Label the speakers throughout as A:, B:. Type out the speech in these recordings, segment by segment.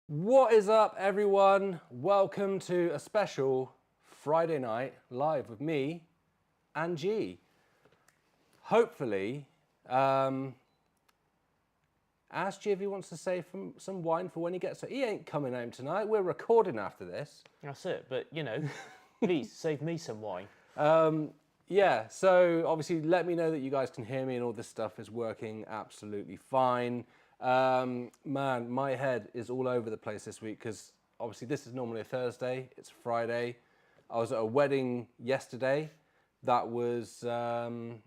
A: What is up, everyone? Welcome to a special Friday night live with me and G. Hopefully, ask G if he wants to save some wine for when he gets. He ain't coming home tonight. We're recording after this.
B: That's it, but please save me some wine.
A: Yeah, so obviously let me know that you guys can hear me and all this stuff is working absolutely fine. Man, my head is all over the place this week because obviously this is normally a Thursday, it's Friday. I was at a wedding yesterday. That was a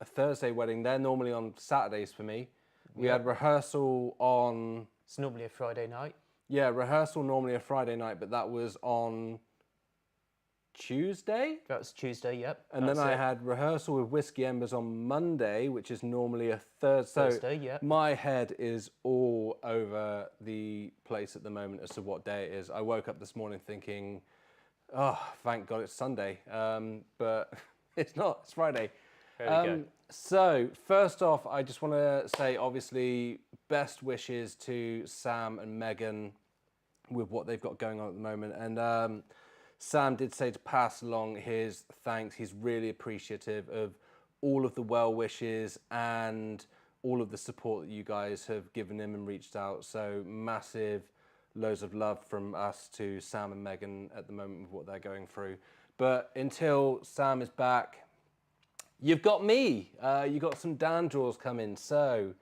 A: Thursday wedding. They're normally on Saturdays for me. We had rehearsal on...
B: It's normally a Friday night.
A: Yeah, rehearsal normally a Friday night, but that was on Tuesday?
B: That's Tuesday, yep.
A: And then I had rehearsal with Whiskey Embers on Monday, which is normally a
B: Thursday, yeah.
A: My head is all over the place at the moment as to what day it is. I woke up this morning thinking, oh, thank God it's Sunday. But it's not, it's Friday.
B: There we go.
A: So, first off, I just want to say, obviously, best wishes to Sam and Megan with what they've got going on at the moment. And Sam did say to pass along his thanks. He's really appreciative of all of the well wishes and all of the support that you guys have given him and reached out. So massive loads of love from us to Sam and Megan at the moment with what they're going through. But until Sam is back, you've got me. You got some Dan draws coming. So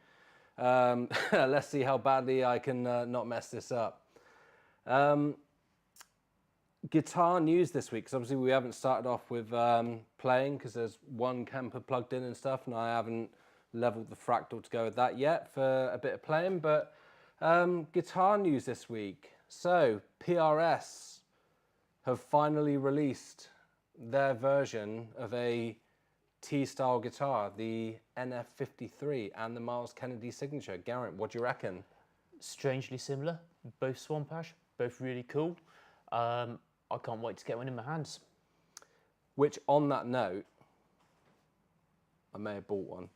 A: let's see how badly I can not mess this up. Guitar news this week, because obviously we haven't started off with playing because there's one Kemper plugged in and stuff, and I haven't leveled the Fractal to go with that yet for a bit of playing, but guitar news this week. So PRS have finally released their version of a T-style guitar, the NF53 and the Miles Kennedy Signature. Garrett, what do you reckon?
B: Strangely similar, both Swamp Ash, both really cool. I can't wait to get one in my hands.
A: Which, on that note, I may have bought one.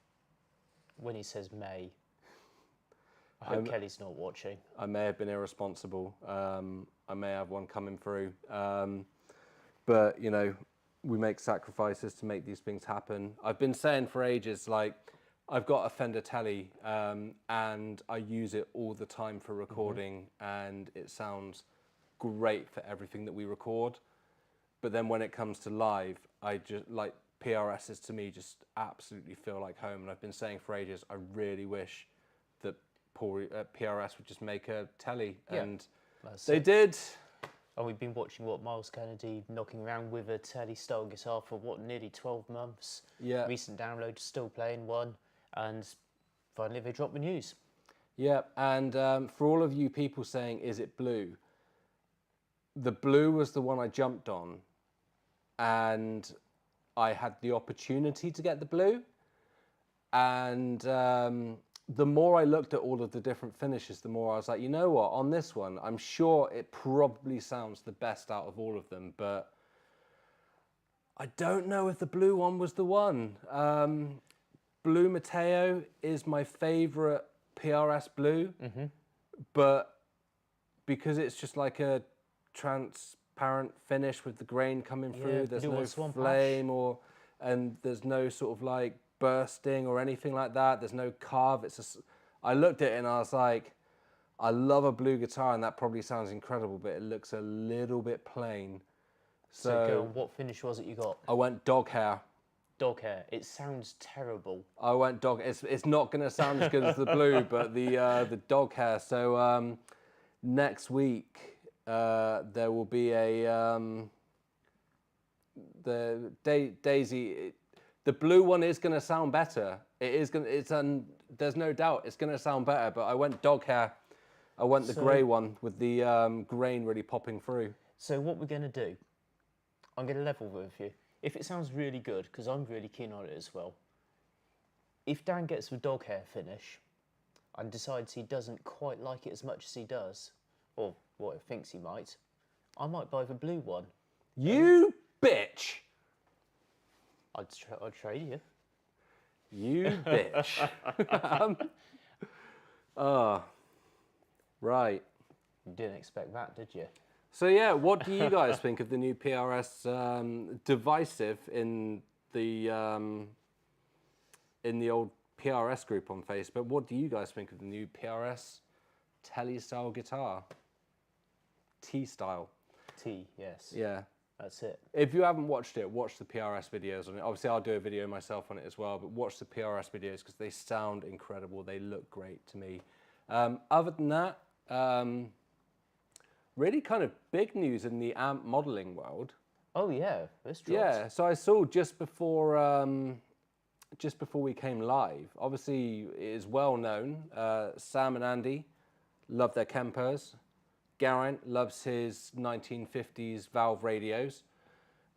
B: When he says may, I hope Kelly's not watching.
A: I may have been irresponsible. I may have one coming through. But, you know, we make sacrifices to make these things happen. I've been saying for ages, like, I've got a Fender Tele and I use it all the time for recording and it sounds great for everything that we record, but then when it comes to live, I just like PRSs to me just absolutely feel like home. And I've been saying for ages, I really wish that PRS would just make a Tele, and they did.
B: And we've been watching Miles Kennedy knocking around with a Tele style guitar for nearly 12 months.
A: Yeah.
B: Recent download, still playing one, and finally they dropped the news.
A: Yeah, and for all of you people saying, is it blue? The blue was the one I jumped on, and I had the opportunity to get the blue. And the more I looked at all of the different finishes, the more I was like, you know what, on this one, I'm sure it probably sounds the best out of all of them, but I don't know if the blue one was the one. Blue Mateo is my favorite PRS blue, but because it's just like a transparent finish with the grain coming through, there's no flame and there's no sort of like bursting or anything like that. There's no carve. I looked at it and I was like, I love a blue guitar and that probably sounds incredible, but it looks a little bit plain.
B: So what finish was it you got?
A: I went dog hair.
B: Dog hair. It sounds terrible.
A: I went dog. It's not going to sound as good as the blue, but the dog hair. So next week there will be Daisy. The blue one is going to sound better. It is going. There's no doubt it's going to sound better. But I went dog hair. I went the grey one with the grain really popping through.
B: So what we're going to do? I'm going to level with you. If it sounds really good, because I'm really keen on it as well. If Dan gets the dog hair finish and decides he doesn't quite like it as much as he does, or what he thinks he might, I might buy the blue one.
A: You bitch!
B: I'd trade you.
A: You bitch. Right.
B: You didn't expect that, did you?
A: So yeah, what do you guys think of the new PRS divisive in the old PRS group on Facebook? What do you guys think of the new PRS Tele-style guitar? T-style.
B: T, yes.
A: Yeah.
B: That's it.
A: If you haven't watched it, watch the PRS videos on it. Obviously, I'll do a video myself on it as well, but watch the PRS videos because they sound incredible. They look great to me. Other than that, really kind of big news in the amp modeling world.
B: Oh yeah, this dropped.
A: Yeah, so I saw just before we came live. Obviously, it is well known. Sam and Andy love their Kempers. Geraint loves his 1950s valve radios.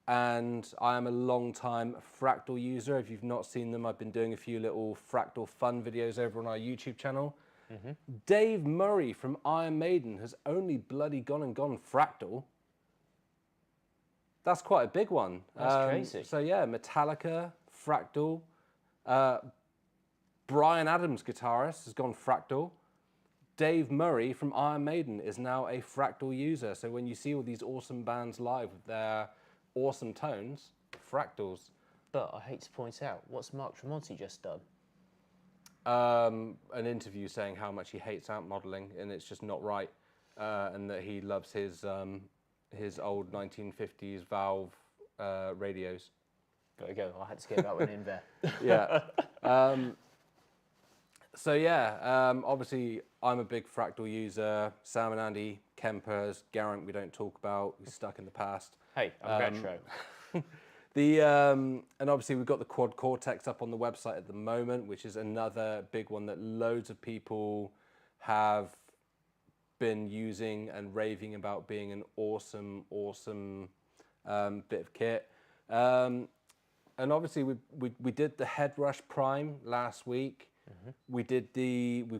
A: And I am a long-time Fractal user. If you've not seen them, I've been doing a few little Fractal fun videos over on our YouTube channel. Dave Murray from Iron Maiden has only bloody gone Fractal. That's quite a big one.
B: That's crazy.
A: So yeah, Metallica, Fractal. Bryan Adams, guitarist, has gone Fractal. Dave Murray from Iron Maiden is now a Fractal user. So when you see all these awesome bands live with their awesome tones, Fractals.
B: But I hate to point out, what's Mark Tremonti just done?
A: An interview saying how much he hates amp modeling and it's just not right, and that he loves his old 1950s valve radios.
B: Gotta go. I had to get that one in there.
A: Yeah. So yeah, obviously I'm a big Fractal user. Sam and Andy, Kempers, Geraint we don't talk about. He's stuck in the past.
B: Hey, I'm retro.
A: And obviously we've got the Quad Cortex up on the website at the moment, which is another big one that loads of people have been using and raving about being an awesome bit of kit. And obviously we did the Headrush Prime last week. We've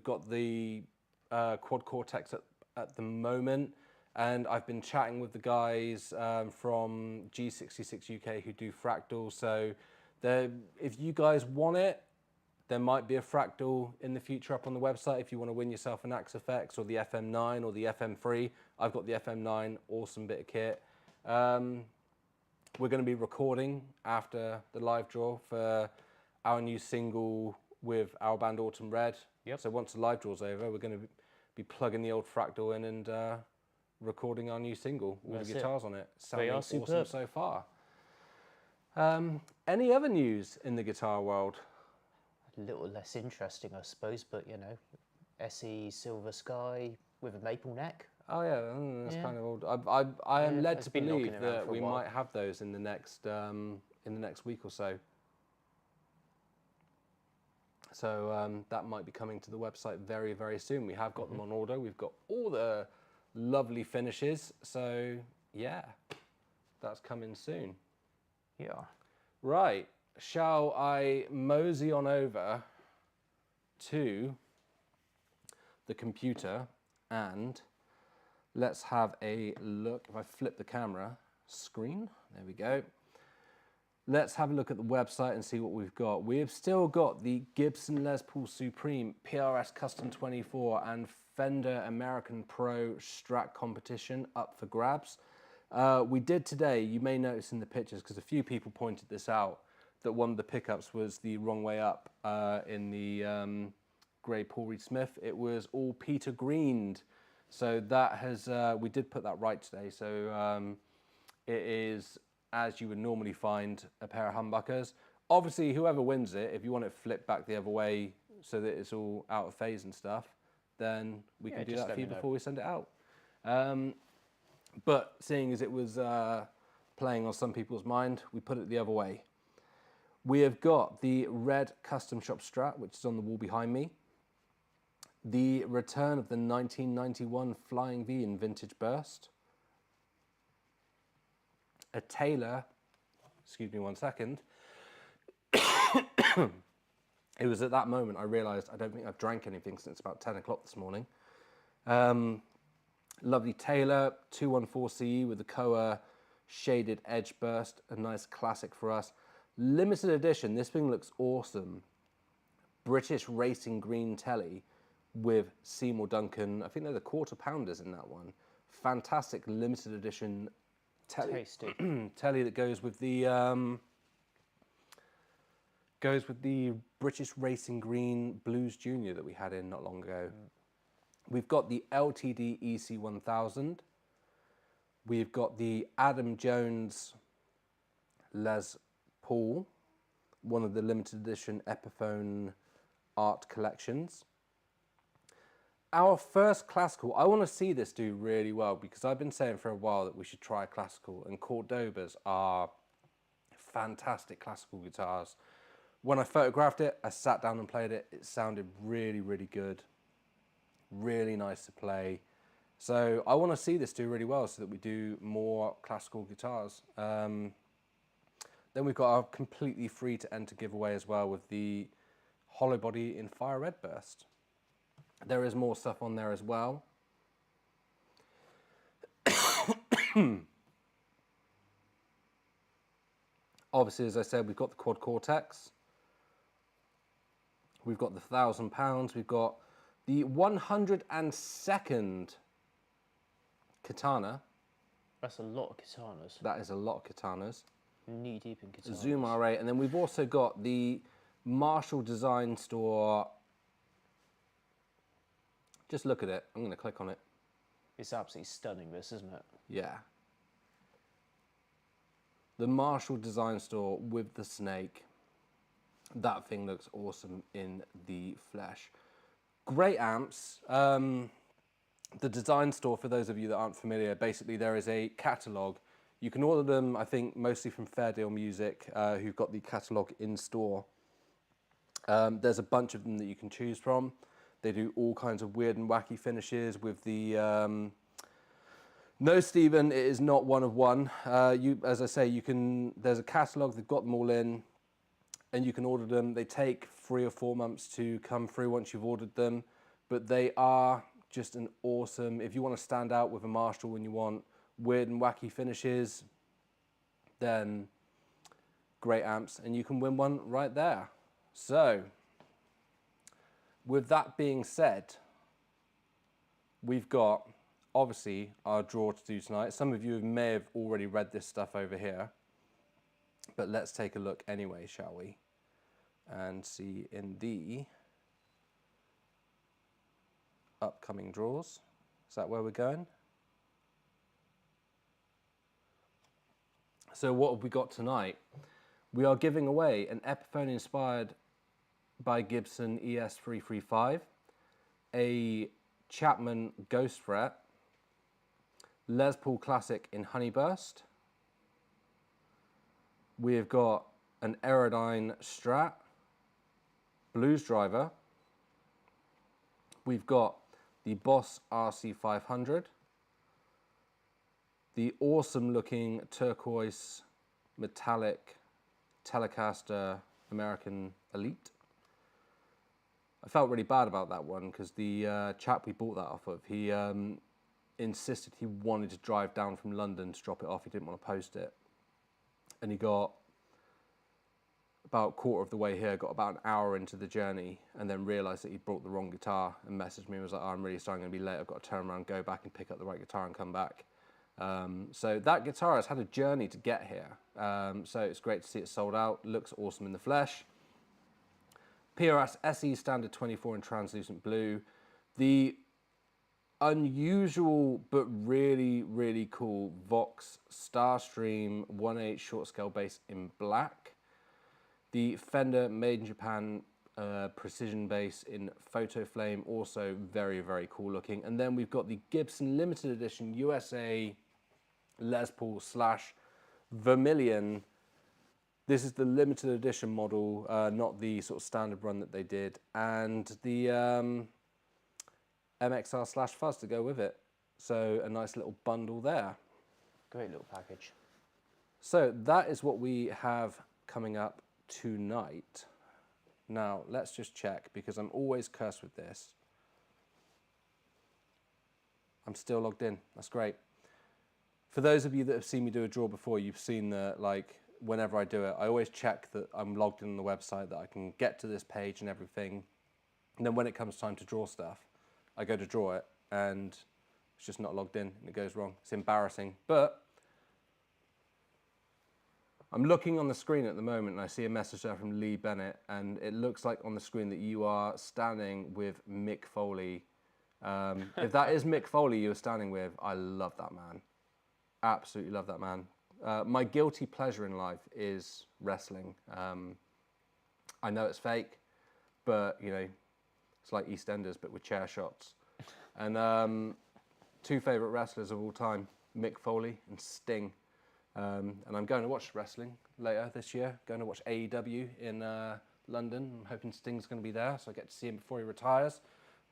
A: got the Quad Cortex at the moment, and I've been chatting with the guys from G66 UK who do Fractal. So if you guys want it, there might be a Fractal in the future up on the website if you want to win yourself an Axe FX or the FM9 or the FM3. I've got the FM9, awesome bit of kit. We're going to be recording after the live draw for our new single with our band Autumn Red.
B: Yep.
A: So once the live draw's over, we're going to be plugging the old Fractal in and recording our new single with
B: That's
A: the guitars on it. Sounding
B: are
A: awesome
B: superb.
A: so far. Any other news in the guitar world?
B: A little less interesting, I suppose, but you know, SE Silver Sky with a maple neck.
A: Oh yeah, that's
B: Yeah.
A: kind of old. I am led
B: it's
A: to
B: been knocking
A: believe
B: around
A: that
B: for a
A: we
B: while.
A: might have those in the next week or so. So that might be coming to the website very, very soon. We have got them on order. We've got all the lovely finishes. So yeah, that's coming soon.
B: Yeah.
A: Right, shall I mosey on over to the computer and let's have a look. If I flip the camera screen, there we go. Let's have a look at the website and see what we've got. We have still got the Gibson Les Paul Supreme PRS Custom 24 and Fender American Pro Strat competition up for grabs. We did today, you may notice in the pictures, because a few people pointed this out, that one of the pickups was the wrong way up in the grey Paul Reed Smith. It was all Peter Greened. So that has, we did put that right today. So it is, as you would normally find, a pair of humbuckers. Obviously, whoever wins it, if you want it flipped back the other way so that it's all out of phase and stuff, then we can do
B: just
A: that
B: let
A: for you
B: me know.
A: before we send it out. But seeing as it was playing on some people's mind, we put it the other way. We have got the red Custom Shop Strat, which is on the wall behind me. The return of the 1991 Flying V in Vintage Burst. A Taylor, excuse me one second. It was at that moment I realised I don't think I've drank anything since about 10 o'clock this morning. Lovely Taylor 214CE with the Koa shaded edge burst, a nice classic for us. Limited edition, this thing looks awesome. British Racing Green Telly with Seymour Duncan. I think they're the quarter pounders in that one. Fantastic limited edition telly,
B: Tasty.
A: telly that goes with the British Racing Green Blues Junior that we had in not long ago. We've got the LTD EC1000. We've got the Adam Jones Les Paul, one of the limited edition Epiphone art collections. Our first classical, I want to see this do really well because I've been saying for a while that we should try classical, and Cordobas are fantastic classical guitars. When I photographed it, I sat down and played it. It sounded really, really good. Really nice to play. So I want to see this do really well so that we do more classical guitars. Then we've got our completely free to enter giveaway as well with the hollow body in Fire Red Burst. There is more stuff on there as well. Obviously, as I said, we've got the Quad Cortex. We've got the £1,000. We've got the 102nd Katana.
B: That's a lot of katanas.
A: That is a lot of katanas.
B: Knee deep in katanas.
A: Zoom R8. And then we've also got the Marshall Design Store. Just look at it. I'm going to click on it.
B: It's absolutely stunning, this, isn't it?
A: Yeah. The Marshall Design Store with the snake. That thing looks awesome in the flesh. Great amps. The Design Store, for those of you that aren't familiar, basically there is a catalogue. You can order them, I think, mostly from Fair Deal Music, who've got the catalogue in store. There's a bunch of them that you can choose from. They do all kinds of weird and wacky finishes with the... No, Stephen, it is not one of one. As I say, there's a catalogue, they've got them all in, and you can order them. They take 3 or 4 months to come through once you've ordered them, but they are just an awesome, if you want to stand out with a Marshall and you want weird and wacky finishes, then great amps, and you can win one right there. So, with that being said, we've got obviously our draw to do tonight. Some of you may have already read this stuff over here, but let's take a look anyway, shall we? And see in the upcoming draws. Is that where we're going? So what have we got tonight? We are giving away an Epiphone inspired by Gibson ES335, a Chapman Ghost Fret, Les Paul Classic in Honeyburst. We've got an Aerodyne Strat, Blues Driver. We've got the Boss RC500, the awesome looking turquoise metallic Telecaster American Elite. I felt really bad about that one because the chap we bought that off of, he insisted he wanted to drive down from London to drop it off. He didn't want to post it. And he got about a quarter of the way here, got about an hour into the journey, and then realised that he'd brought the wrong guitar and messaged me and was like, oh, I'm really sorry, I'm going to be late. I've got to turn around, go back and pick up the right guitar and come back. So that guitar has had a journey to get here. So it's great to see it sold out. Looks awesome in the flesh. PRS SE Standard 24 in translucent blue. The unusual but really, really cool Vox Starstream 1/8 short scale bass in black. The Fender Made in Japan precision bass in Photo Flame, also very, very cool looking. And then we've got the Gibson Limited Edition USA Les Paul / Vermilion. This is the limited edition model, not the sort of standard run that they did. And the MXR / Fuzz to go with it. So a nice little bundle there.
B: Great little package.
A: So that is what we have coming up tonight. Now let's just check, because I'm always cursed with this. I'm still logged in. That's great. For those of you that have seen me do a draw before, you've seen that, like, whenever I do it, I always check that I'm logged in on the website, that I can get to this page and everything. And then when it comes time to draw stuff, I go to draw it and it's just not logged in and it goes wrong. It's embarrassing. But I'm looking on the screen at the moment and I see a message there from Lee Bennett, and it looks like on the screen that you are standing with Mick Foley. If that is Mick Foley you're standing with, I love that man. Absolutely love that man. My guilty pleasure in life is wrestling. I know it's fake, but you know, it's like EastEnders but with chair shots. And two favourite wrestlers of all time, Mick Foley and Sting. And I'm going to watch wrestling later this year. Going to watch AEW in London. I'm hoping Sting's going to be there, so I get to see him before he retires.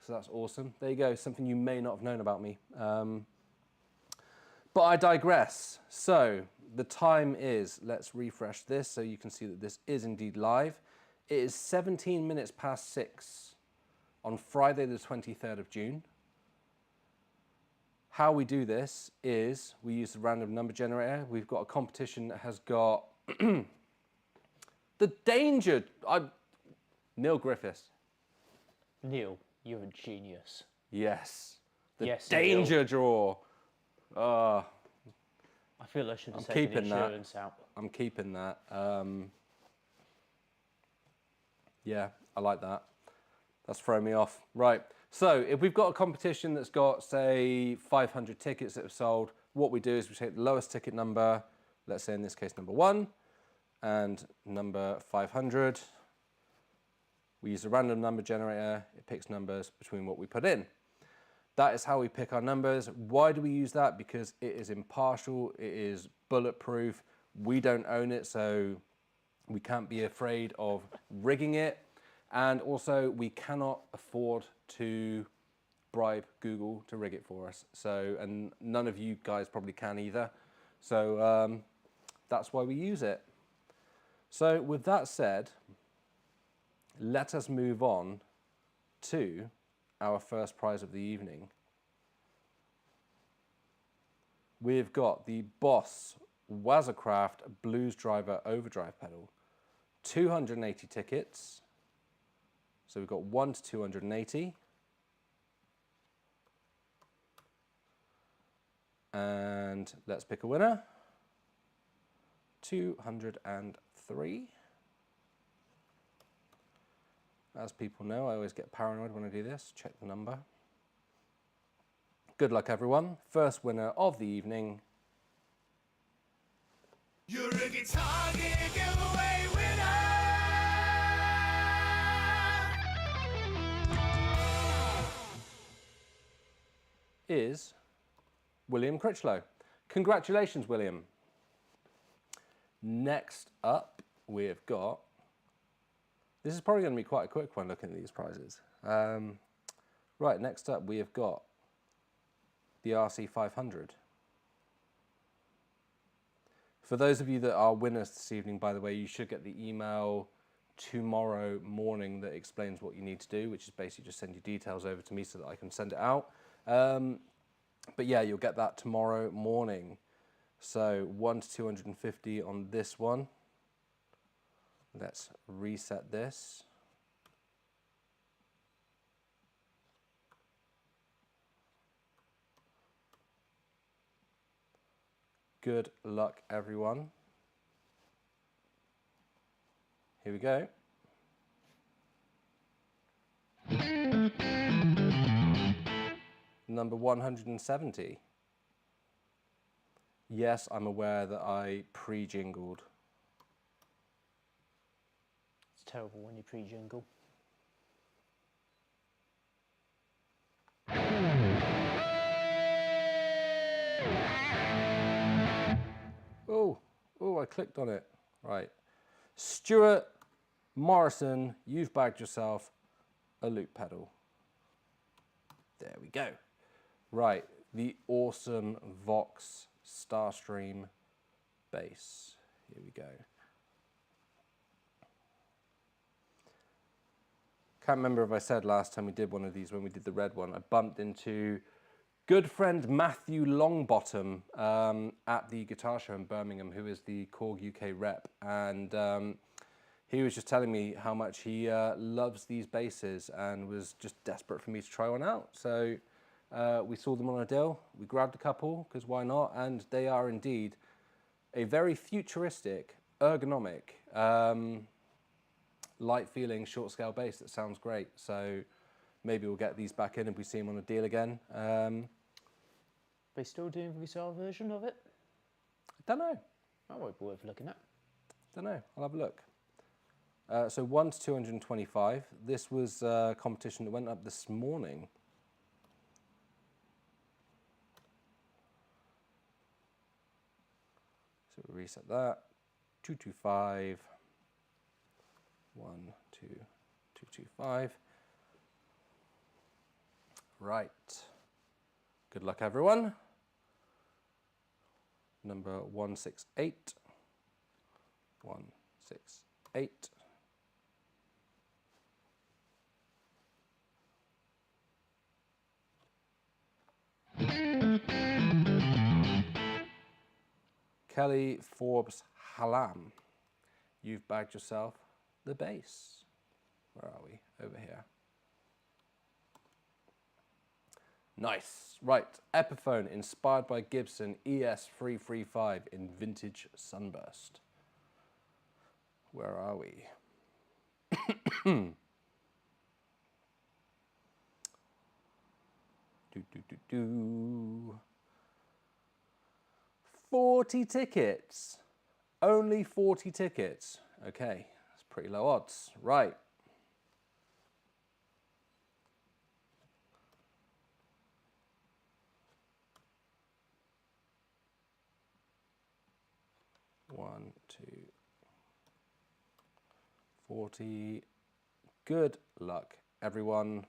A: So that's awesome. There you go, something you may not have known about me. But I digress. So the time is, let's refresh this so you can see that this is indeed live. It is 17 minutes past 6 on Friday the 23rd of June. How we do this is we use the random number generator. We've got a competition that has got the danger. Neil Griffiths.
B: Neil, you're a genius.
A: Yes. The
B: Yes,
A: danger
B: Neil.
A: draw.
B: I feel I should have taken
A: keeping that.
B: insurance out.
A: I'm keeping that. Yeah, I like that. That's throwing me off. Right. So if we've got a competition that's got, say, 500 tickets that have sold, what we do is we take the lowest ticket number, let's say in this case number 1, and number 500. We use a random number generator. It picks numbers between what we put in. That is how we pick our numbers. Why do we use that? Because it is impartial, it is bulletproof. We don't own it, so we can't be afraid of rigging it. And also, we cannot afford to bribe Google to rig it for us. So, and none of you guys probably can either. So that's why we use it. So with that said, let us move on to our first prize of the evening. We've got the Boss Wazacraft Blues Driver Overdrive pedal. 280 tickets. So we've got 1 to 280. And let's pick a winner. 203. As people know, I always get paranoid when I do this. Check the number. Good luck, everyone. First winner of the evening.
C: You're a Guitar Gear giveaway winner!
A: Is William Critchlow. Congratulations, William. Next up, we've got, this is probably going to be quite a quick one looking at these prizes. Right, next up we have got the RC500. For those of you that are winners this evening, by the way, you should get the email tomorrow morning that explains what you need to do, which is basically just send your details over to me so that I can send it out. But yeah, you'll get that tomorrow morning. So 1 to 250 on this one. Let's reset this. Good luck, everyone. Here we go. Number 170. Yes, I'm aware that I pre-jingled.
B: It's terrible when you pre-jingle.
A: Oh, I clicked on it. Right. Stuart Morrison, you've bagged yourself a loop pedal. There we go. Right, the awesome Vox Starstream bass. Here we go. Can't remember if I said last time we did one of these, when we did the red one, I bumped into good friend Matthew Longbottom at the guitar show in Birmingham, who is the Korg UK rep. And he was just telling me how much he loves these bases and was just desperate for me to try one out. So we saw them on a deal. We grabbed a couple because why not? And they are indeed a very futuristic, ergonomic, light feeling short scale bass that sounds great. So maybe we'll get these back in if we see them on a deal again.
B: They still doing the resale version of it?
A: I don't know.
B: That might be worth looking at.
A: Don't know. I'll have a look. So 1 to 225. This was a competition that went up this morning. So we'll reset that. 225. 1, 2, 225. Right. Good luck, everyone. Number 168. 168. Kelly Forbes Halam, you've bagged yourself the bass. Where are we? Over here. Nice. Right. Epiphone inspired by Gibson ES335 in vintage Sunburst. Where are we? do. 40 tickets. Only 40 tickets. Okay, that's pretty low odds. Right. One, two, 40. Good luck, everyone.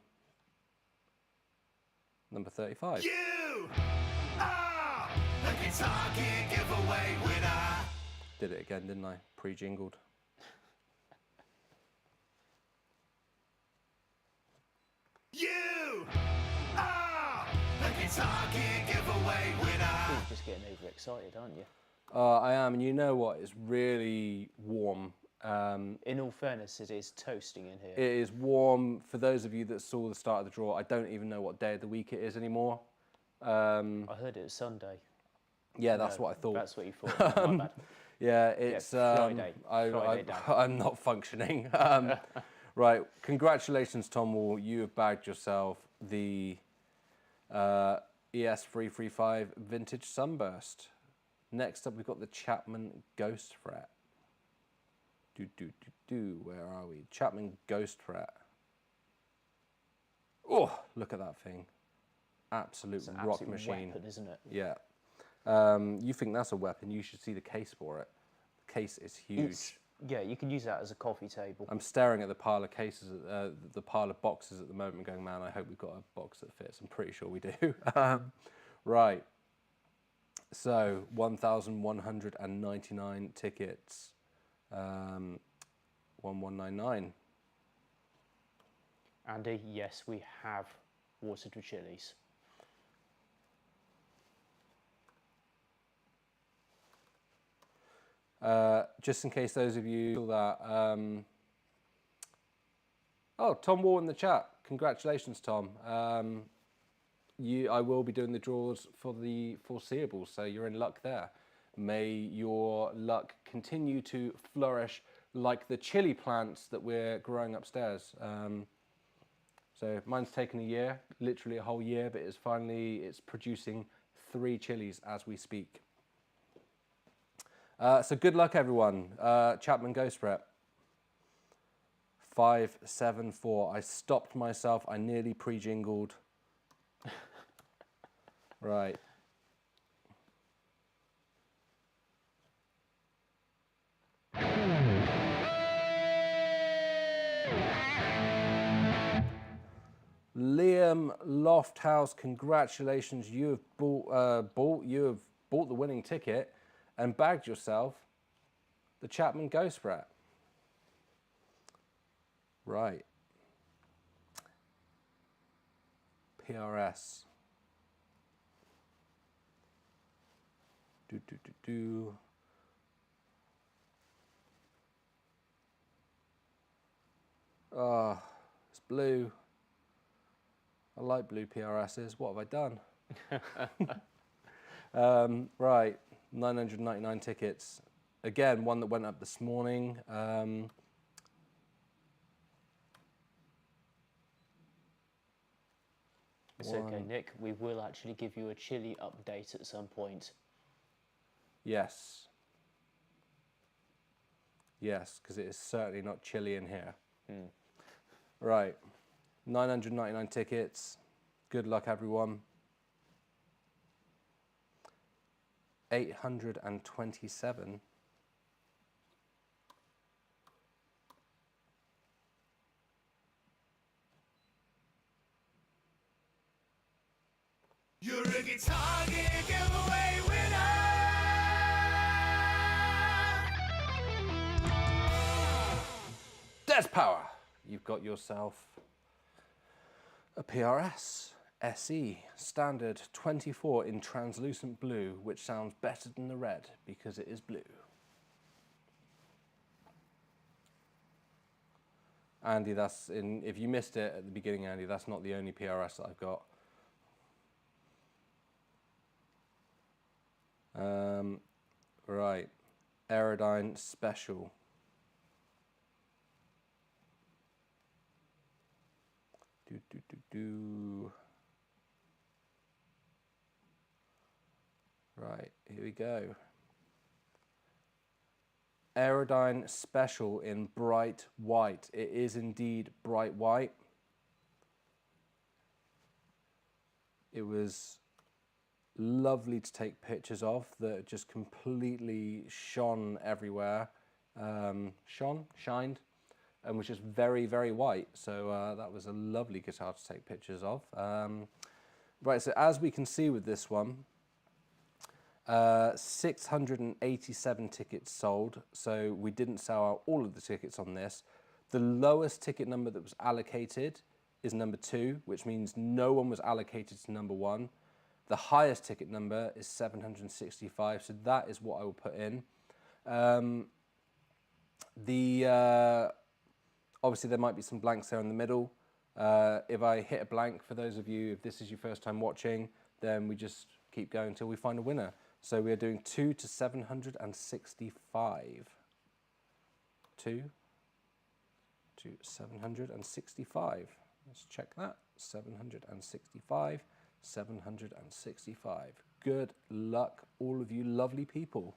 A: Number 35.
C: You are the Guitar Gear giveaway winner.
A: Did it again, didn't I? Pre-jingled.
C: You are the Guitar Gear giveaway winner.
B: You're just getting overexcited, aren't you?
A: I am, and you know what? It's really warm.
B: In all fairness, it is toasting in here.
A: It is warm. For those of you that saw the start of the draw, I don't even know what day of the week it is anymore.
B: I heard it was Sunday.
A: Yeah, that's
B: No,
A: what I thought.
B: That's what you thought. My bad.
A: Yeah, it's
B: Friday. Friday, Dan.
A: I'm not functioning. Right, congratulations, Tom Wall. You have bagged yourself the ES335 Vintage Sunburst. Next up, we've got the Chapman Ghost Fret. Where are we? Chapman Ghost Fret. Oh, look at that thing. Absolute
B: It's an
A: rock
B: absolute
A: machine.
B: weapon, isn't it?
A: Yeah. You think that's a weapon, you should see the case for it. The case is huge.
B: Yeah, you can use that as a coffee table.
A: I'm staring at the pile of cases, the pile of boxes at the moment, going, man, I hope we've got a box that fits. I'm pretty sure we do. Right. So 1,199 tickets. 1199.
B: Andy, yes, we have watered with chilies.
A: Just in case those of you that oh, Tom Wall in the chat. Congratulations, Tom. I will be doing the draws for the foreseeable, so you're in luck there. May your luck continue to flourish like the chili plants that we're growing upstairs. So mine's taken a year, literally a whole year, but it's producing 3 chilies as we speak. So good luck, everyone. Chapman Ghost Rep. 574. I stopped myself. I nearly pre-jingled. Right. Liam Lofthouse, congratulations! You have bought the winning ticket and bagged yourself the Chapman Ghost Rat. Right. PRS. Oh, it's blue. I like blue PRSs. What have I done? Right, 999 tickets. Again, one that went up this morning.
B: It's okay, Nick. We will actually give you a chilly update at some point.
A: Yes. Yes, because it is certainly not chilly in here. Right, 999 tickets. Good luck, everyone. 827.
C: You're a Guitar Gear giveaway winner.
A: Des Power! You've got yourself a PRS SE standard 24 in translucent blue, which sounds better than the red because it is blue. Andy, that's in. If you missed it at the beginning, Andy, that's not the only PRS that I've got. Right, Aerodyne Special. Right, here we go. Aerodyne Special in bright white. It is indeed bright white. It was lovely to take pictures of, that just completely shone everywhere. Shined, and was just very, very white. So that was a lovely guitar to take pictures of. Right, so as we can see with this one, 687 tickets sold, so we didn't sell out all of the tickets on this. The lowest ticket number that was allocated is number 2, which means no one was allocated to number 1. The highest ticket number is 765, so that is what I will put in. Obviously there might be some blanks there in the middle. If I hit a blank, for those of you, if this is your first time watching, then we just keep going until we find a winner. So we are doing 2 to 765. 2 to 765. Let's check that. 765, 765. Good luck, all of you lovely people.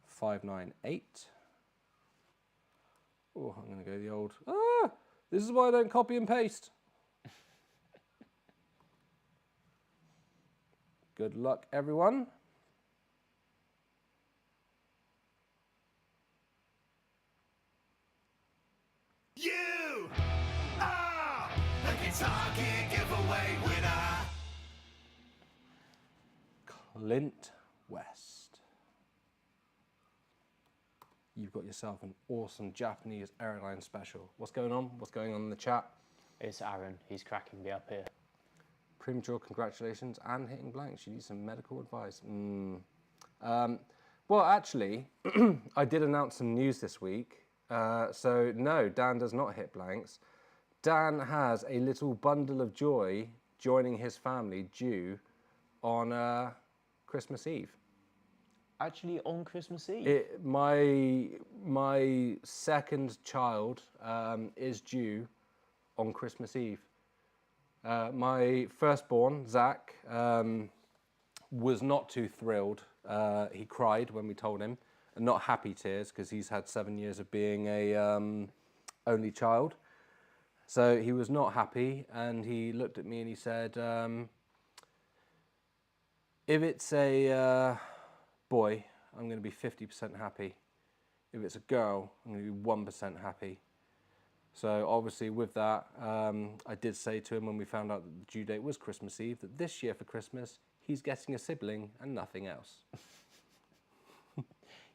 A: 598. Oh, I'm going to go the old. This is why I don't copy and paste. Good luck, everyone.
C: You are the Guitar Gear giveaway winner.
A: Clint West. You've got yourself an awesome Japanese Aerodyne Special. What's going on? What's going on in the chat?
B: It's Aaron. He's cracking me up here.
A: Premature congratulations and hitting blanks. You need some medical advice. Well, actually, I did announce some news this week. So no, Dan does not hit blanks. Dan has a little bundle of joy joining his family due on Christmas Eve.
B: Actually, on Christmas Eve?
A: My second child is due on Christmas Eve. My firstborn, Zach, was not too thrilled. He cried when we told him, and not happy tears, because he's had 7 years of being a only child. So he was not happy, and he looked at me and he said, if it's a boy, I'm going to be 50% happy. If it's a girl, I'm going to be 1% happy. So obviously with that, I did say to him when we found out that the due date was Christmas Eve, that this year for Christmas, he's getting a sibling and nothing else.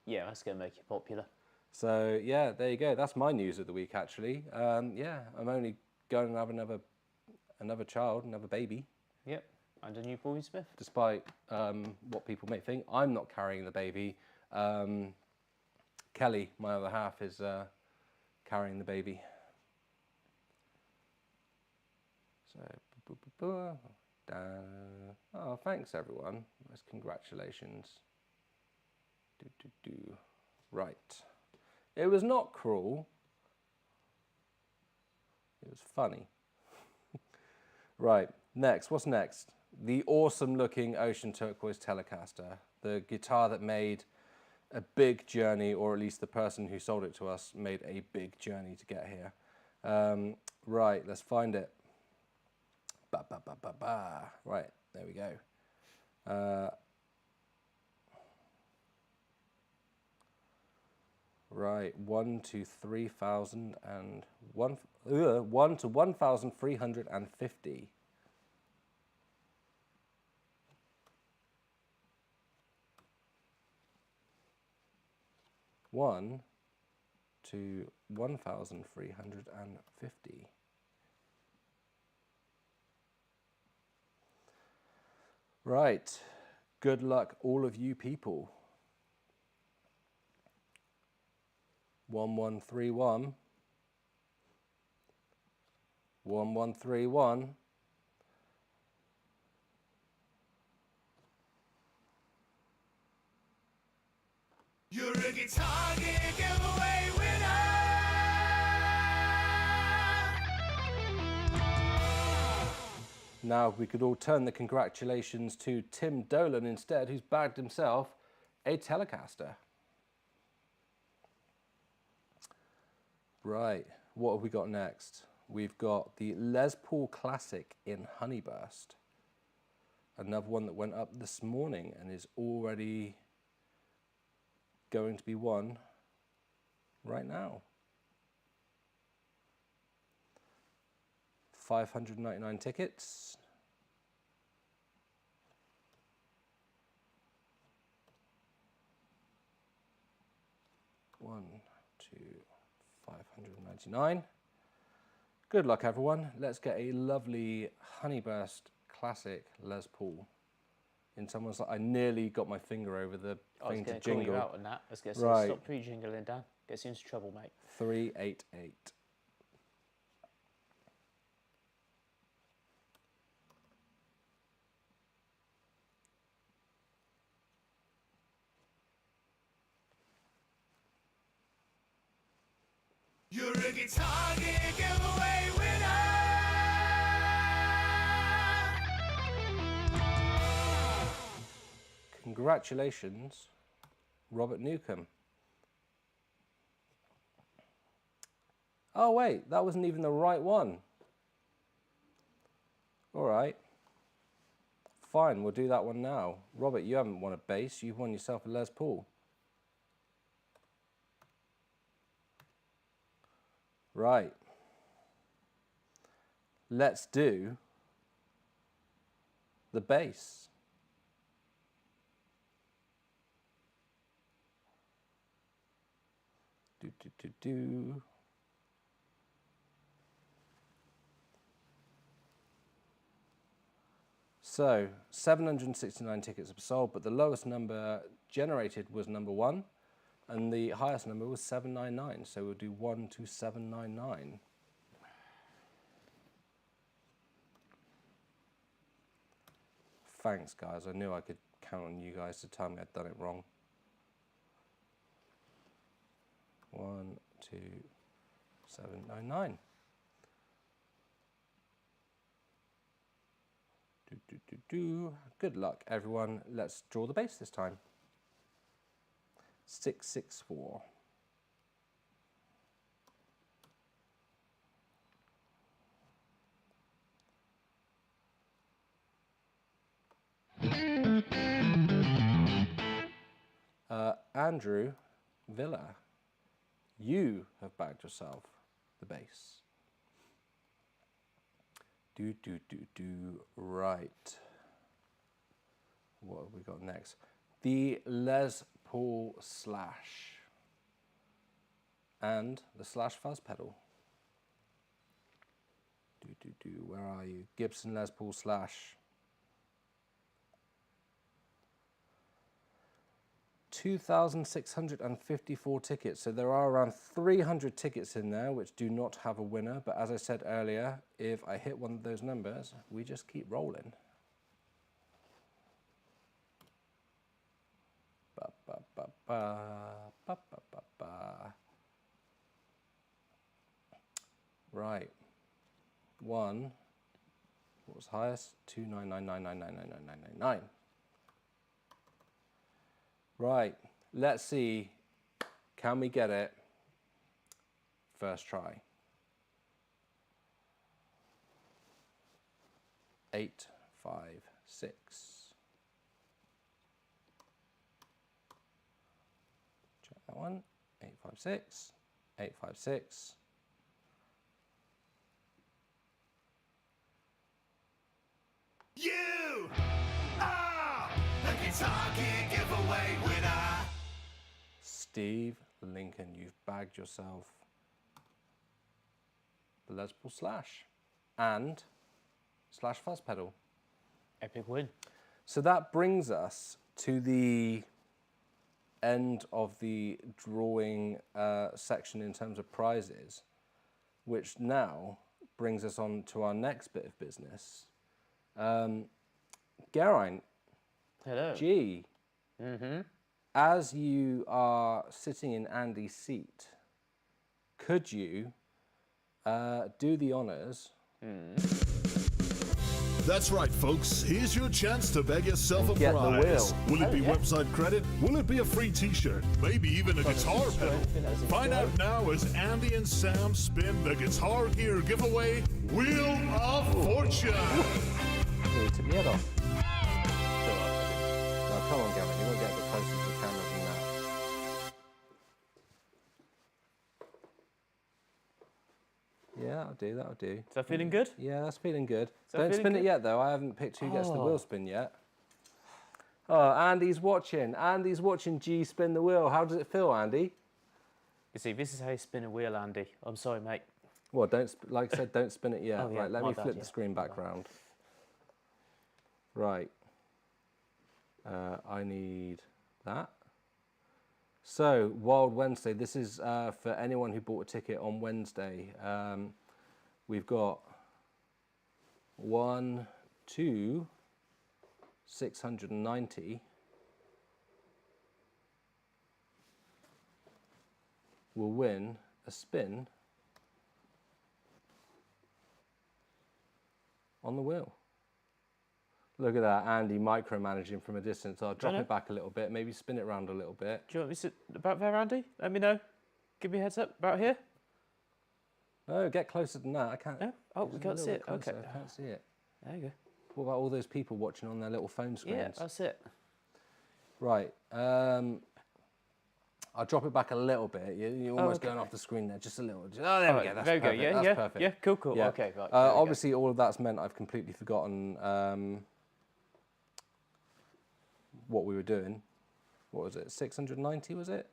B: Yeah, that's going to make you popular.
A: So yeah, there you go. That's my news of the week, actually. Yeah, I'm only going to have another child, another baby.
B: Yep, and a new Boy Smith.
A: Despite what people may think, I'm not carrying the baby. Kelly, my other half, is carrying the baby. So, oh, thanks everyone. Nice, congratulations. Right. It was not cruel. It was funny. Right, next, what's next? The awesome looking Ocean Turquoise Telecaster. The guitar that made a big journey, or at least the person who sold it to us made a big journey to get here. Right, let's find it. Right, there we go. Right, 1 to 3,000 and 1 to 1,350. One to 1,350. Right. Good luck, all of you people. 1131. 1131.
C: You're a Guitar Gear giveaway winner.
A: Now we could all turn the congratulations to Tim Dolan instead, who's bagged himself a Telecaster. Right, what have we got next? We've got the Les Paul Classic in Honeyburst. Another one that went up this morning and is already going to be won right now. 599 tickets. One, two, 599. Good luck, everyone. Let's get a lovely Honeyburst Classic Les Paul in someone's. I nearly got my finger over the thing to jingle.
B: I was going to call you out on that. I was going to say,
A: Right.
B: stop pre-jingling, Dan. Gets you into trouble, mate.
A: 388.
C: You're a Guitar Gear giveaway winner.
A: Congratulations, Robert Newcomb. Oh wait, that wasn't even the right one. All right. Fine, we'll do that one now. Robert, you haven't won a bass, you've won yourself a Les Paul. Right. Let's do the bass. Do. So 769 tickets were sold, but the lowest number generated was number 1, and the highest number was 799. So we'll do 1 to 799. Thanks, guys. I knew I could count on you guys to tell me I'd done it wrong. 1 2 799. Good luck, everyone. Let's draw the bass this time. 664. Andrew Villa, you have bagged yourself the bass. Right. What have we got next? The Les Paul Slash and the Slash fuzz pedal. Where are you? Gibson Les Paul Slash. 2,654 tickets. So there are around 300 tickets in there which do not have a winner. But as I said earlier, if I hit one of those numbers, we just keep rolling. Ba, ba, ba, ba, ba, ba, ba, ba. Right. One. What was highest? 29999999999. Right, let's see, can we get it first try? 8, 5, 6. Check that one, 8, 5, 6, 8, 5, 6.
C: You are the Guitar Gear giveaway winner.
A: Steve Lincoln, you've bagged yourself the Les Paul Slash and Slash Fuzz Pedal.
B: Epic win.
A: So that brings us to the end of the drawing section in terms of prizes, which now brings us on to our next bit of business. Geraint,
B: Hello.
A: G, as you are sitting in Andy's seat, could you do the honours?
D: That's right, folks. Here's your chance to bag yourself a
A: Get the
D: prize.
A: wheel.
D: Will it be
B: yeah.
D: website credit? Will it be a free t-shirt? Maybe even a guitar pedal? Find out now as Andy and Sam spin the Guitar Gear giveaway Wheel of Fortune.
A: Nearly took me head off. Now come on, Geraint, you want to get a bit closer to the camera than that. Yeah, that'll do.
B: Is that feeling good?
A: Yeah, that's feeling good.
B: that
A: Don't
B: feeling
A: spin it
B: good?
A: yet, though. I haven't picked who gets the wheel spin yet. Oh, Andy's watching. Andy's watching G spin the wheel. How does it feel, Andy?
B: You see, this is how you spin a wheel, Andy. I'm sorry, mate.
A: Well, like I said, don't spin it yet.
B: Oh, yeah,
A: Right, let
B: my
A: me
B: bad,
A: flip
B: yeah.
A: the screen back round. Right. I need that. So, Wild Wednesday. This is for anyone who bought a ticket on Wednesday. We've got 1, 2, 690. Will win a spin on the wheel. Look at that, Andy micromanaging from a distance. I'll drop
B: know.
A: it back a little bit, maybe spin it around a little bit.
B: Do you want me to sit about there, Andy? Let me know. Give me a heads up. About here?
A: No, get closer than that. I can't.
B: No? Oh, we
A: Just a
B: can't
A: little
B: see
A: bit
B: it. Okay.
A: closer, I can't see it.
B: There you go.
A: What about all those people watching on their little phone screens?
B: Yeah, that's it.
A: Right. I'll drop it back a little bit. You're almost
B: okay.
A: going off the screen there, just a little. Oh, there we go. That's
B: There we go.
A: perfect.
B: Yeah,
A: That's
B: yeah.
A: perfect.
B: Yeah, cool, cool.
A: Yeah.
B: Okay, right. there we go.
A: Obviously, all of that's meant I've completely forgotten what we were doing. What was it? 690 was it?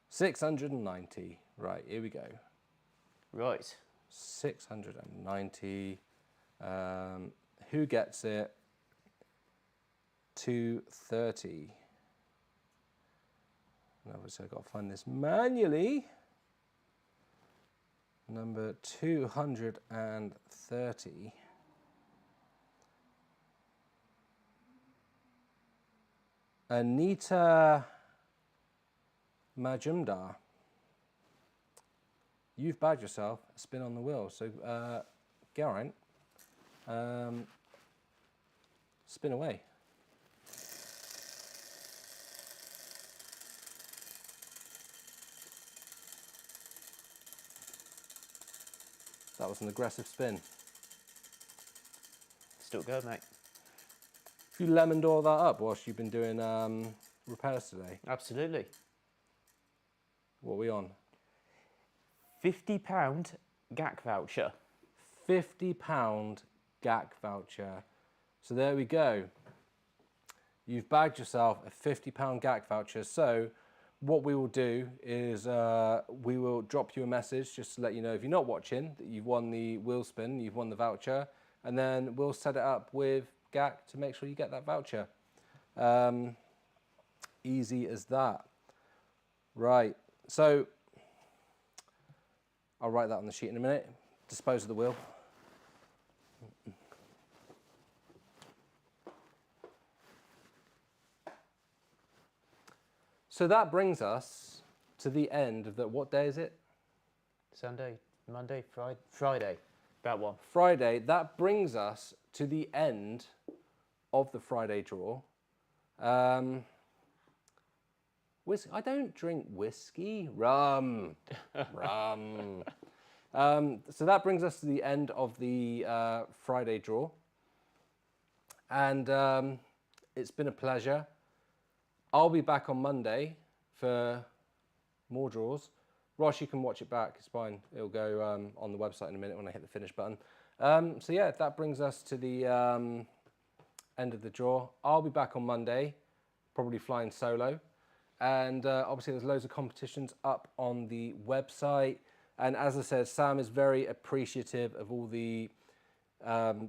A: 690. Right, here we go.
B: Right.
A: 690. Who gets it? 230. And obviously I've got to find this manually. Number 230. Anita Majumdar. You've bagged yourself a spin on the wheel. So, Geraint, spin away. That was an aggressive spin.
B: Still go, mate.
A: Have you lemoned all that up whilst you've been doing repairs today?
B: Absolutely.
A: What are we on?
B: £50 GAC voucher.
A: £50 GAC voucher. So there we go. You've bagged yourself a £50 GAC voucher. So what we will do is we will drop you a message just to let you know if you're not watching that you've won the wheel spin, you've won the voucher, and then we'll set it up with GAC to make sure you get that voucher. Easy as that. Right, so I'll write that on the sheet in a minute. Dispose of the wheel. So that brings us to the end of the, what day is it?
B: Sunday, Monday, Friday. About one.
A: Friday. That brings us to the end of the Friday draw. I don't drink whiskey. Rum. Rum. So that brings us to the end of the Friday draw. And it's been a pleasure. I'll be back on Monday for more draws. Ross, you can watch it back. It's fine. It'll go on the website in a minute when I hit the finish button. So yeah, that brings us to the end of the draw. I'll be back on Monday, probably flying solo. And obviously there's loads of competitions up on the website. And as I said, Sam is very appreciative of all the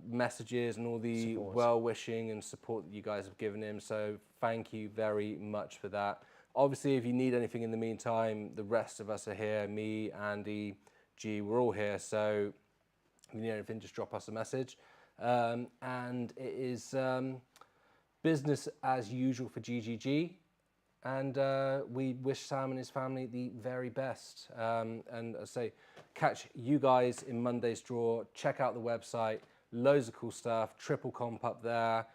A: messages and all the well-wishing and support that you guys have given him. So thank you very much for that. Obviously, if you need anything in the meantime, the rest of us are here. Me, Andy, G, we're all here. So if you need anything, just drop us a message. And it is business as usual for GGG. And we wish Sam and his family the very best. And I say, catch you guys in Monday's draw. Check out the website. Loads of cool stuff. Triple comp up there.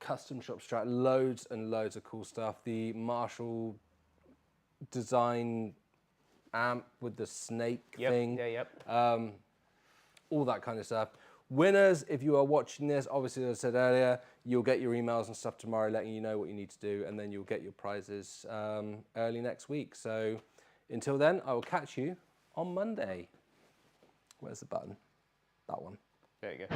A: Custom shop strat. Loads and loads of cool stuff. The Marshall design amp with the snake thing. All that kind of stuff. Winners, if you are watching this, obviously, as I said earlier, you'll get your emails and stuff tomorrow letting you know what you need to do, and then you'll get your prizes early next week. So until then, I will catch you on Monday. Where's the button? That one.
B: There you go.